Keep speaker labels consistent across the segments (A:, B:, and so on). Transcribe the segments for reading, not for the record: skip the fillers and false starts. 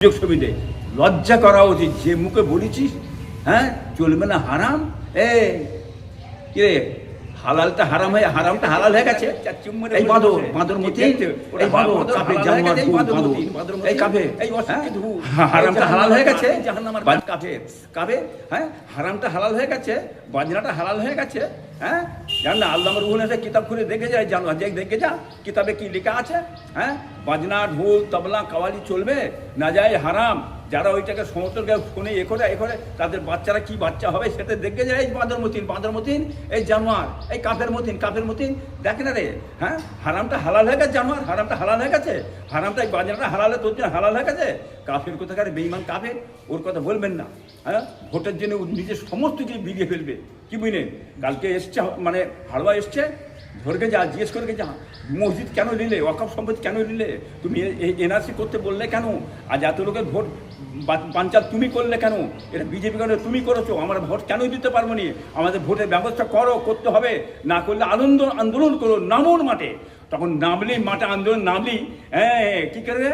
A: সুযোগ সুবিধে লজ্জা করা উচিত। যে মুখে বলেছিস হ্যাঁ চলবে না হারাম, কি রে হালালটা হারাম হয়ে হারামটা হালাল হয়ে গেছে। এই বাঁদর বাঁদর মতি এই বাঁদর কাফে জানোয়ার এই কাফে হারামটা হালাল হয়ে গেছে, কাফে কাফে হ্যাঁ হারামটা হালাল হয়ে গেছে, বাজনাটা হালাল হয়ে গেছে। হ্যাঁ জান না আল্লাহ রুহুল এসে কিতাব খুলে দেখে যায়, জানো দেখে যা কিতাবে কি লেখা আছে। হ্যাঁ বাজনা ঢোল তবলা কাওয়ালি চলবে না, যায় হারাম। যারা ওইটাকে সমতলকে শুনে এ করে তাদের বাচ্চারা কি বাচ্চা হবে সেটা দেখে যায়। এই বাঁদর মতিন এই জানোয়ার এই কাফের মতিন দেখে না রে। হ্যাঁ হারামটা হালাল হয়ে গেছে, জানোয়ার হারামটা হালাল হয়ে গেছে, হারামটা এই বাজনাটা হালাল তোর জন্য হালাল হয়ে গেছে। কাফের কোথাকার বেঈমান কাফের, ওর কথা বলবেন না। হ্যাঁ ভোটের জন্য নিজের সমস্ত কিছু বিলিয়ে ফেলবে, কি বুঝলেন। কালকে এসছে মানে হাড়ুয়া এসছে, ধরকে যা জিজ্ঞেস করে যা মসজিদ কেন নিলে, ওয়াকফ সম্পত্তি কেন নিলে, তুমি এনআরসি করতে বললে কেন, আজ এত লোকের ভোট পাঞ্চাল তুমি করলে কেন, এটা বিজেপি কেন তুমি করেছো, আমরা ভোট কেন দিতে পারবো নি, আমাদের ভোটের ব্যবস্থা করতে হবে, না করলে আন্দোলন করো, নামুন মাঠে। তখন নামলি মাঠে আন্দোলন নামলি, হ্যাঁ কী করবে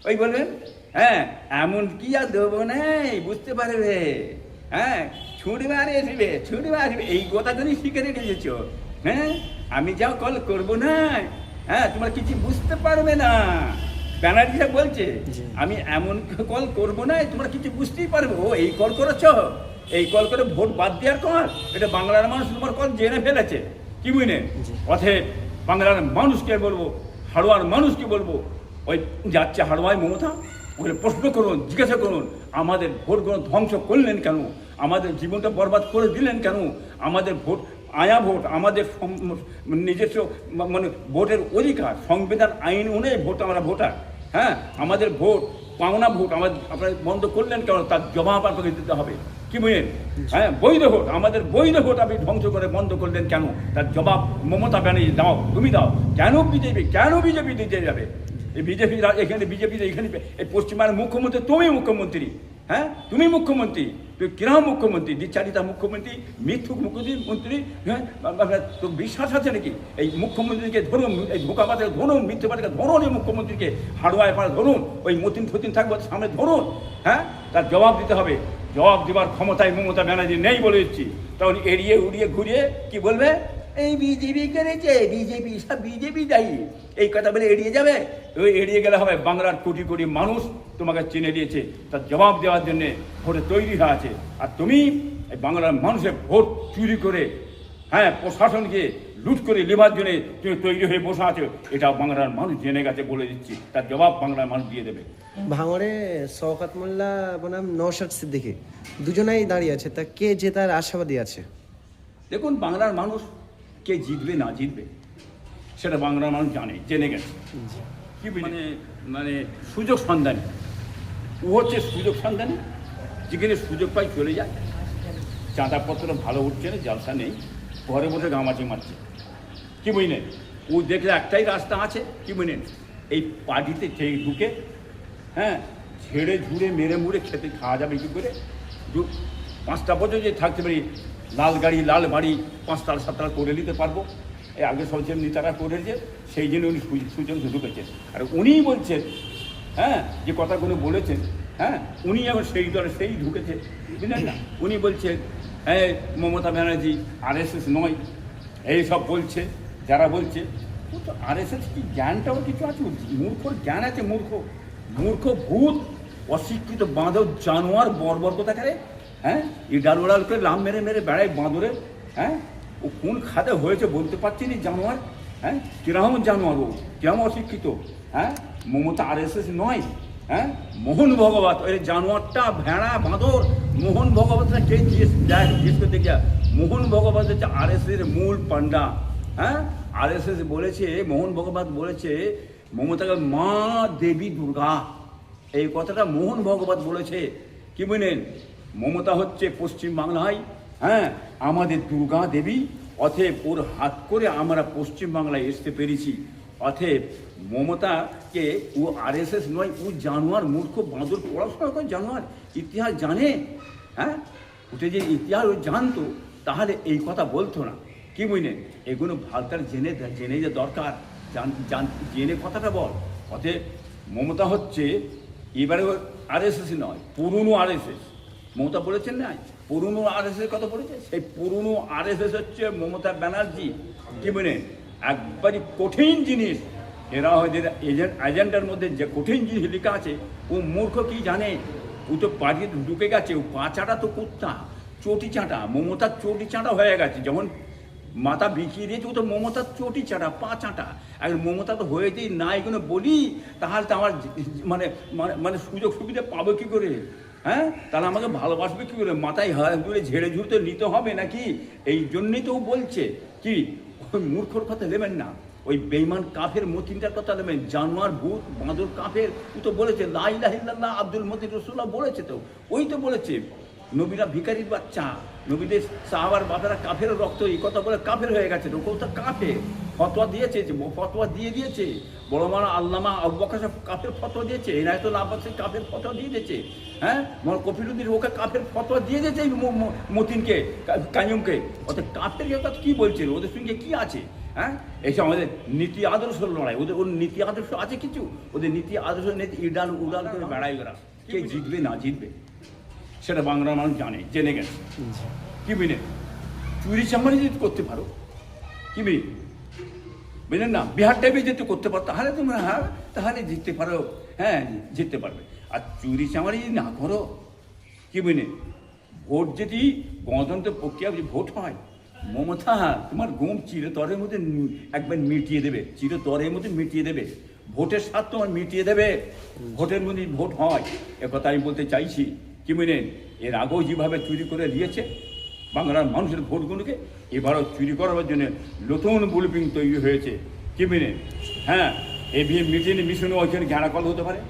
A: ওই বলবেন হ্যাঁ এমন কি আর দেবো নেই বুঝতে পারবে। হ্যাঁ ছুটবে আসবে এই কথাগুলি শিখে রেখেছ। হ্যাঁ আমি যাও কল করবো না, হ্যাঁ তোমরা কিছু বুঝতে পারবে না। ব্যানার্জিরা বলছে আমি এমন কল করবো না তোমরা কিছু বুঝতেই পারবো। এই কল করেছ, এই কল করে ভোট বাদ দেওয়ার কল, এটা বাংলার মানুষ তোমার কল জেনে ফেলেছে, কি বুঝলেন। অথব বাংলার মানুষকে বলবো, হাড়ুয়ার মানুষকে বলবো, ওই যাচ্ছে হাড়ুয়ায় মমতা, ওখানে প্রশ্ন করুন, জিজ্ঞাসা করুন আমাদের ভোটগুলো ধ্বংস করলেন কেন, আমাদের জীবনটা বরবাদ করে দিলেন কেন, আমাদের ভোট আয়া ভোট, আমাদের নিজস্ব মানে ভোটের অধিকার, সংবিধান আইন অনুযায়ী ভোট, আমরা ভোটার। হ্যাঁ আমাদের ভোট পাওনা ভোট আপনারা বন্ধ করলেন কেন, তার জবাব আপনাকে দিতে হবে, কি বুঝলেন। হ্যাঁ বৈধ ভোট, আমাদের বৈধ ভোট আপনি ধ্বংস করে বন্ধ করলেন কেন, তার জবাব মমতা ব্যানার্জি দাও, তুমি দাও। কেন বিজেপি দিতে যাবে, এই বিজেপি এখানে বিজেপির এখানে এই পশ্চিমবঙ্গের মুখ্যমন্ত্রী তুমি মুখ্যমন্ত্রী। হ্যাঁ তুমি মুখ্যমন্ত্রী, তুই কিরম মুখ্যমন্ত্রী, দ্বিচারিতা মুখ্যমন্ত্রী, মিথ্যুক মুখ্যমন্ত্রী। হ্যাঁ তোর বিশ্বাস আছে নাকি এই মুখ্যমন্ত্রীকে ধরুন, এই ধোকাবাজকে ধরুন, মিথ্যেবাদীকে ধরুন, এই মুখ্যমন্ত্রীকে হাড়ুয়ায় পাড়া ধরুন, ওই মতিন থাকবে সামনে ধরুন। হ্যাঁ তার জবাব দিতে হবে, জবাব দেওয়ার ক্ষমতায় মমতা ব্যানার্জি নেই বলে দিচ্ছি। তখন এড়িয়ে উড়িয়ে ঘুরিয়ে কি বলবে, এই বিজেপি করেছে, বিজেপি সব বিজেপি দায়ী, এই কথা বলে এড়িয়ে যাবে। ওই এড়িয়ে গেলে হবে, বাংলার কোটি কোটি মানুষ তোমাকে চিনে দিয়েছে, তার জবাব দেওয়ার জন্যে ভোটে তৈরি হয়ে আছে। আর তুমি এই বাংলার মানুষের ভোট চুরি করে, হ্যাঁ প্রশাসনকে লুট করে নেবার জন্যে তুমি তৈরি হয়ে বসে আছো, এটা বাংলার মানুষ জেনে গেছে বলে দিচ্ছি, তার জবাব বাংলার মানুষ দিয়ে দেবে।
B: ভাঙড়ে শওকত মোল্লা বনাম নওশাদ সিদ্দিকী দুজনেই দাঁড়িয়ে আছে, তা কে জেতার আশাবাদী আছে?
A: দেখুন বাংলার মানুষ কে জিতবে না জিতবে সেটা বাংলার মানুষ জেনে গেছে, কি মানে সুযোগ সন্ধানী, ও হচ্ছে সুযোগ সন্ধানী, যেখানে সুযোগ পাই চলে যায়। চাঁদাপত্র ভালো উঠছে না, জালসা নেই, ঘরে বসে গামাচি মারছে, কি বুঝলেন। ও দেখলে একটাই রাস্তা আছে, কি বুঝলেন, এই পার্টিতে ঠিক ঢুকে হ্যাঁ ঝেড়ে ঝুড়ে মেরে মুড়ে খেতে খাওয়া যাবে কী করে। 5টা বছর যে থাকতে পারি, লাল গাড়ি লাল বাড়ি 5 তাল 7 তাল করে নিতে পারবো, এই আগে সব যে নেতারা করেছে, সেই জন্য উনি সুযোগ ঢুকেছেন। আর উনিই বলছেন, হ্যাঁ যে কথাগুলো বলেছেন, হ্যাঁ উনি এখন সেই দলে সেই ঢুকেছে, বুঝলেন না। উনি বলছেন হ্যাঁ মমতা ব্যানার্জি আরএসএস নয়, এই সব বলছে, যারা বলছে ও তো আরএসএস কি জ্ঞানটাও কিছু আছে, মূর্খর জ্ঞান আছে, মূর্খ ভূত, অশিক্ষিত বাঁদর জানোয়ার বর্বর কোথাকারে। হ্যাঁ এই ডাল করে লাম মেরে মেরে বেড়ায় বাঁদরে। হ্যাঁ ও কোন খাতে হয়েছে বলতে পারছি না, জানোয়ার। হ্যাঁ কিরকম জানোয়ার, ও কিরকম অশিক্ষিত। হ্যাঁ মমতা আরএসএস নয়, হ্যাঁ মোহন ভগবত ওই জানোয়ারটা ভেড়া বাঁদর, মোহন ভগবতটা কে জিজ্ঞেস করতে গিয়া, মোহন ভগবত হচ্ছে আরএসএস মূল পান্ডা। হ্যাঁ আরএসএস বলেছে, মোহন ভগবত বলেছে মমতাকে মা দেবী দুর্গা, এই কথাটা মোহন ভগবত বলেছে, কি বুঝলেন। মমতা হচ্ছে পশ্চিমবাংলায় হ্যাঁ আমাদের দুর্গা দেবী, অতএব ওর হাত করে আমরা পশ্চিমবাংলায় আসতে পেরেছি। অতএব মমতাকে ও আরএসএস নয়, ও জানোয়ার মূর্খ বাঁদর, পড়াশোনা করে জানোয়ার, ইতিহাস জানে। হ্যাঁ ওটা যে ইতিহাস ও জানতো তাহলে এই কথা বলতো না, কি বুঝলেন। এগুলো ভালতার জেনে যে দরকার, জেনে কথাটা বল। অতএব মমতা হচ্ছে এবারে আরএসএস নয়, পুরনো আরএসএস। মমতা বলেছেন না পুরনো আরএসএস কথা বলেছে, সেই পুরনো আরএসএস হচ্ছে মমতা ব্যানার্জি। কি মানে একবারই কঠিন জিনিস, এরা হয়তো এজেন্ডার মধ্যে যে কঠিন জিনিস লেখা আছে, ও মূর্খ কি জানে, ও তো পাড়িয়ে ঢুকে গেছে। ও পাচাটা তো কুত্তা, চটি চাঁটা, মমতার চটি চাঁটা হয়ে গেছে। যেমন মাথা বিকিয়ে দিয়েছে, ও তো মমতার চটি চাঁটা, পা চাঁটা। আর মমতা তো হয়েছেই না, এগুলো বলি তাহলে তো আমার মানে মানে সুযোগ সুবিধা পাবো কী করে? হ্যাঁ, তাহলে আমাকে ভালোবাসবে কী করে? মাথায় হাত ধরে ঝেড়ে ঝুড়ে নিতে হবে নাকি? এই জন্যই তো ও বলছে কি, ওই মূর্খর কথা নেবেন না, ওই বেঈমান কাফের মতিনটার কথা নেবেন। জানোয়ার ভূত বাঁদর কাফের, ও তো বলেছে লা ইলাহা ইল্লাল্লাহ আব্দুল মতিন রাসূলুল্লাহ বলেছে, তো ওই তো বলেছে নবীরা ভিখারির বাচ্চা, নবীদের সাহাবার বাবারা কাফের রক্ত, এই কথা বলে কাফের হয়ে গেছে। লোক তো কাফের ফতোয়া দিয়েছে, যে ফতোয়া দিয়েছে বড় মানা আল্লামা আবু বকর সাহেব কাফের ফতোয়া দিয়েছে, এনায়েতুল আব্বাস কাফের ফতোয়া দিয়ে দিয়েছে। হ্যাঁ, কফিলুদ্দিন ওকে কাফের ফতোয়া দিয়ে দিয়েছে মতিনকে, কাইয়ুমকে। ওদের কাফের কথা কী বলছে, ওদের সঙ্গে কী আছে? হ্যাঁ, এইসব আমাদের নীতি আদর্শ লড়াই, ওর নীতি আদর্শ আছে কিছু? ওদের নীতি আদর্শ নীতি উড়াল করে বেড়াই ওরা। কে জিতবে না জিতবে সেটা বাংলার মানুষ জেনে গেছে। কি বিনে চুরি চামারি যদি করতে পারো, কি বিনে বুঝলেন না, বিহার টাইপে যদি করতে পারো, তাহলে তোমরা হ্যাঁ তাহলে জিততে পারো। হ্যাঁ, জিততে পারবে। আর চুরি চামারি যদি না করো, কি বিনে ভোট যদি গণতন্ত্র প্রক্রিয়া যদি ভোট হয়, মমতা তোমার ঘুম চিরতরের মধ্যে একবার মিটিয়ে দেবে, চিরতরের মধ্যে মিটিয়ে দেবে। ভোটের স্বাদ তোমার মিটিয়ে দেবে, ভোটের মধ্যে ভোট হয়। একথা আমি বলতে চাইছি। কি মিনেন, এর আগেও যেভাবে চুরি করে দিয়েছে বাংলার মানুষের ভোটগুলোকে, এবারও চুরি করার জন্য নতুন বুলপিং তৈরি হয়েছে। কি মিনেন, হ্যাঁ, এভিএম মিশনে ওইখানে ঘেরাকল হতে পারে,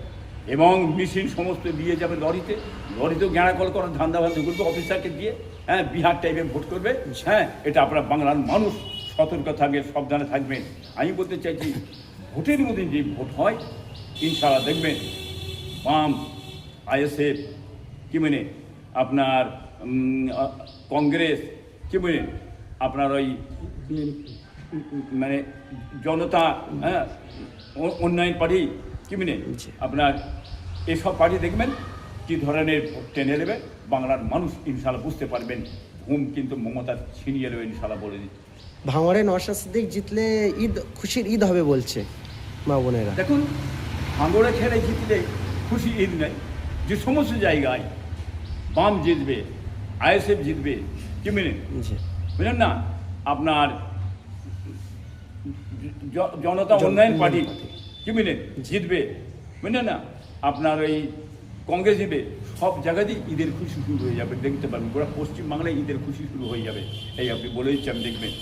A: এবং মেশিন সমস্ত দিয়ে যাবে লরিতেও ঘেরাকল করার ধান্দা বান্ধব করবে অফিসারকে দিয়ে। হ্যাঁ, বিহার টাইপের ভোট করবে। হ্যাঁ, এটা আপনার বাংলার মানুষ সতর্ক থাকবে, সাবধানে থাকবেন। আমি বলতে চাইছি, ভোটের মধ্যে যে ভোট হয়, ইনশাআল্লাহ দেখবেন বাম, আইএসএফ, কি মানে আপনার কংগ্রেস, কি মানে আপনার ওই মানে জনতা, হ্যাঁ, উন্নয়ন পার্টি, কি মানে আপনার এসব পার্টি দেখবেন কী ধরনের ভোট টেনে নেবে। বাংলার মানুষ ইনশাআল্লাহ বুঝতে পারবেন, ঘুম কিন্তু মমতা ছিনিয়ে নেবে ইনশাআল্লাহ, বলে দিচ্ছি।
B: ভাঙড়ে নওশাদ সিদ্দিক জিতলে ঈদ, খুশির ঈদ হবে বলছে মা বোনেরা।
A: দেখুন, ভাঙড়ে খেলে জিতলে খুশি ঈদ নেই। যে সমস্ত জায়গায় বাম জিতবে, আইএসএফ জিতবে, কি মেনে বুঝলেন না, আপনার জনতা উন্নয়ন পার্টি, কি মেনে জিতবে, বুঝলেন না, আপনার ওই কংগ্রেস জিতবে, সব জায়গাতেই ঈদের খুশি শুরু হয়ে যাবে, দেখতে পারবেন। গোটা পশ্চিমবাংলায় ঈদের খুশি শুরু হয়ে যাবে। এই আপনি বলে দিচ্ছি, আমি দেখবেন।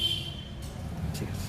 B: ঠিক আছে।